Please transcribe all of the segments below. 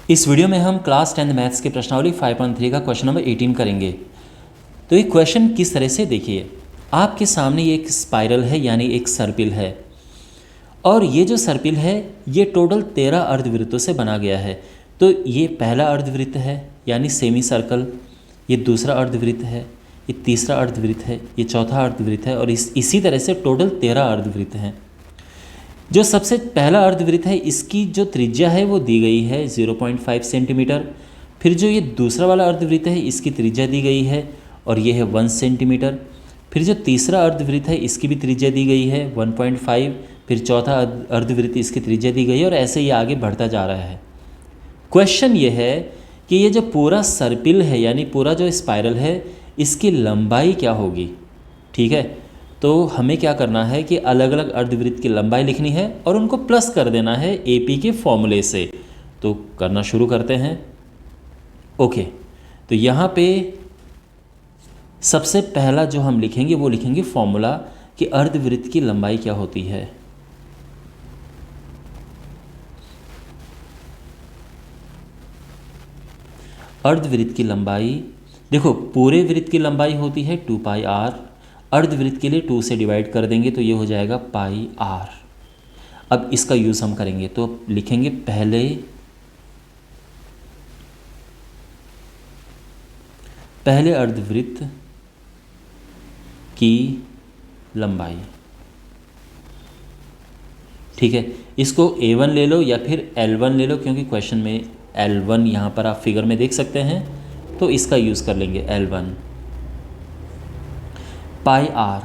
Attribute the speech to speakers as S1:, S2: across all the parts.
S1: इस वीडियो में हम क्लास 10 मैथ्स के प्रश्नावली 5.3 का क्वेश्चन नंबर 18 करेंगे। तो ये क्वेश्चन किस तरह से देखिए, आपके सामने ये एक स्पाइरल है यानी एक सर्पिल है, और ये जो सर्पिल है ये टोटल 13 अर्धवृत्तों से बना गया है। तो ये पहला अर्धवृत्त है यानी सेमी सर्कल, ये दूसरा अर्धवृत्त है, ये तीसरा अर्धवृत्त है, ये चौथा अर्धवृत्त है, और इसी तरह से टोटल 13 अर्धवृत्त हैं। जो सबसे पहला अर्धवृत्त है इसकी जो त्रिज्या है वो दी गई है 0.5 सेंटीमीटर। फिर जो ये दूसरा वाला अर्धवृत्त है इसकी त्रिज्या दी गई है और ये है 1 सेंटीमीटर। फिर जो तीसरा अर्धवृत्त है इसकी भी त्रिज्या दी गई है 1.5। फिर चौथा अर्धवृत्त इसकी त्रिज्या दी गई है, और ऐसे ये आगे बढ़ता जा रहा है। क्वेश्चन ये है कि ये जो पूरा सर्पिल है यानी पूरा जो स्पाइरल है इसकी लंबाई क्या होगी। ठीक है, तो हमें क्या करना है कि अलग अलग अर्धवृत्त की लंबाई लिखनी है और उनको प्लस कर देना है एपी के फॉर्मूले से। तो करना शुरू करते हैं। ओके, तो यहाँ पे सबसे पहला जो हम लिखेंगे वो लिखेंगे फॉर्मूला कि अर्धवृत्त की लंबाई क्या होती है। अर्धवृत्त की लंबाई, देखो पूरे वृत्त की लंबाई होती है 2 पाई आर, अर्धवृत्त के लिए 2 से डिवाइड कर देंगे तो ये हो जाएगा पाई आर। अब इसका यूज़ हम करेंगे तो लिखेंगे पहले अर्धवृत्त की लंबाई। ठीक है, इसको A1 ले लो या फिर L1 ले लो, क्योंकि क्वेश्चन में L1 यहाँ पर आप फिगर में देख सकते हैं, तो इसका यूज़ कर लेंगे L1 पाई आर।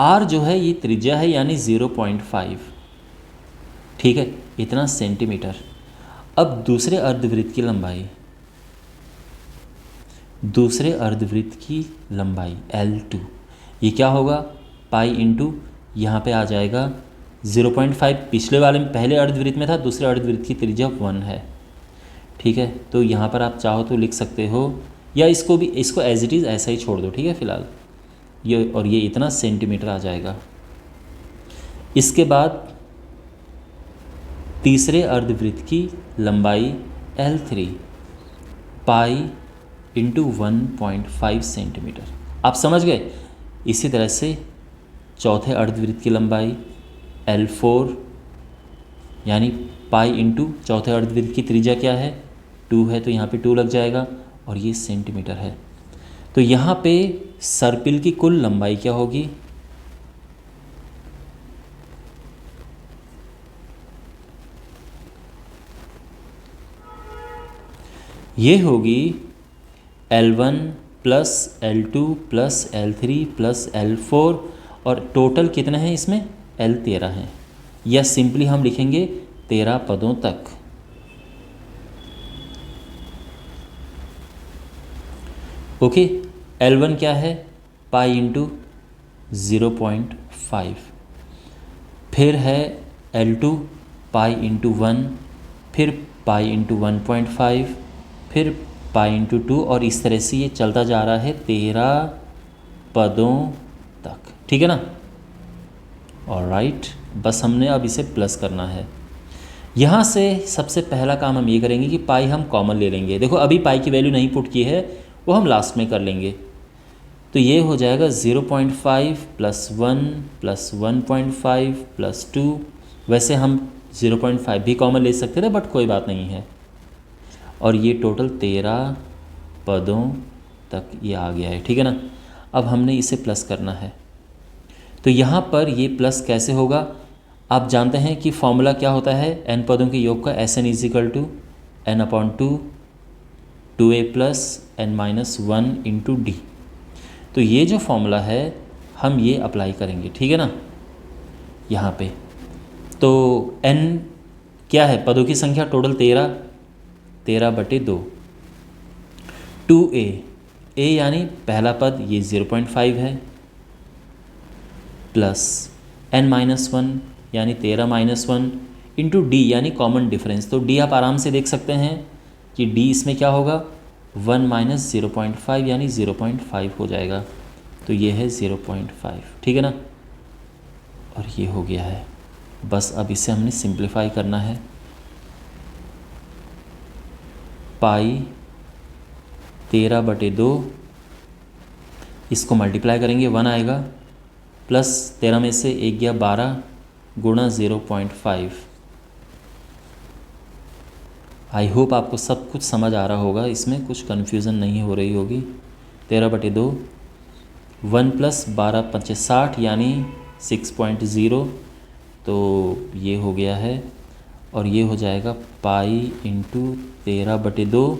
S1: आर जो है ये त्रिज्या है यानी 0.5। ठीक है, इतना सेंटीमीटर। अब दूसरे अर्धवृत्त की लंबाई, दूसरे अर्धवृत्त की लंबाई L2, ये क्या होगा पाई इंटू यहाँ पे आ जाएगा 0.5। पिछले वाले में पहले अर्धवृत्त में था, दूसरे अर्धवृत्त की त्रिज्या 1 है। ठीक है, तो यहाँ पर आप चाहो तो लिख सकते हो, या इसको एज इट इज़ ऐसा ही छोड़ दो। ठीक है, फिलहाल ये और ये इतना सेंटीमीटर आ जाएगा। इसके बाद तीसरे अर्धवृत्त की लंबाई L3 पाई इंटू 1.5 सेंटीमीटर। आप समझ गए। इसी तरह से चौथे अर्धवृत्त की लंबाई L4 यानी पाई इंटू चौथे अर्धवृत्त की त्रिज्या क्या है 2 है, तो यहाँ पे 2 लग जाएगा और ये सेंटीमीटर है। तो यहाँ पे सर्पिल की कुल लंबाई क्या होगी, ये होगी L1 plus L2 plus L3 plus L4, और टोटल कितने हैं इसमें L13 हैं, या सिंपली हम लिखेंगे 13 पदों तक। ओके, L1 क्या है पाई इंटू 0.5, फिर है L2 पाई इंटू 1, फिर पाई इंटू 1.5, फिर पाई इंटू 2, और इस तरह से ये चलता जा रहा है 13 पदों तक। ठीक है ना। ऑलराइट, बस हमने अब इसे प्लस करना है। यहाँ से सबसे पहला काम हम ये करेंगे कि पाई हम कॉमन ले लेंगे। देखो अभी पाई की वैल्यू नहीं पुट की है, वो हम लास्ट में कर लेंगे। तो ये हो जाएगा 0.5 प्लस 1 प्लस 1.5 प्लस 2। वैसे हम 0.5 भी कॉमन ले सकते थे, बट कोई बात नहीं है। और ये टोटल 13 पदों तक ये आ गया है। ठीक है ना। अब हमने इसे प्लस करना है, तो यहाँ पर ये प्लस कैसे होगा, आप जानते हैं कि फॉर्मूला क्या होता है n पदों के योग का, Sn is equal to n/2 2a plus n-1 into d. तो ये जो फॉर्मूला है हम ये अप्लाई करेंगे। ठीक है ना। यहाँ पे तो n क्या है, पदों की संख्या टोटल 13/2, 2a, a यानी पहला पद ये 0.5 है, प्लस n-1 यानी 13-1 इंटू डी यानी कॉमन डिफरेंस। तो डी आप आराम से देख सकते हैं कि डी इसमें क्या होगा 1 माइनस 0.5 यानी 0.5 हो जाएगा। तो ये है 0.5। ठीक है ना। और ये हो गया है। बस अब इसे हमने सिंप्लीफाई करना है। पाई 13/2, इसको मल्टीप्लाई करेंगे 1 आएगा, प्लस 13 में से 1 गया 12 गुणा 0.5। आई होप आपको सब कुछ समझ आ रहा होगा, इसमें कुछ कन्फ्यूज़न नहीं हो रही होगी। 13/2 1 + 12 × 60 यानी 6.0, तो ये हो गया है और ये हो जाएगा पाई इंटू 13/2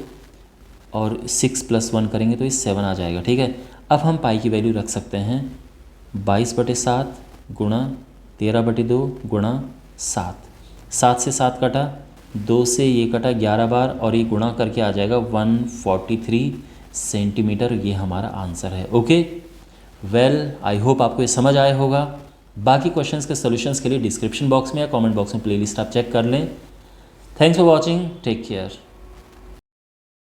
S1: और 6 + 1 करेंगे तो ये 7 आ जाएगा। ठीक है, अब हम पाई की वैल्यू रख सकते हैं 22/7 गुणा 13/2 गुणा 7। 7 से 7 कटा, 2 से ये कटा 11 बार और ये गुणा करके आ जाएगा 143 सेंटीमीटर। ये हमारा आंसर है। ओके, वेल आई होप आपको ये समझ आया होगा। बाकी क्वेश्चंस के सॉल्यूशंस के लिए डिस्क्रिप्शन बॉक्स में या कमेंट बॉक्स में प्लेलिस्ट आप चेक कर लें। Thanks for watching, take care.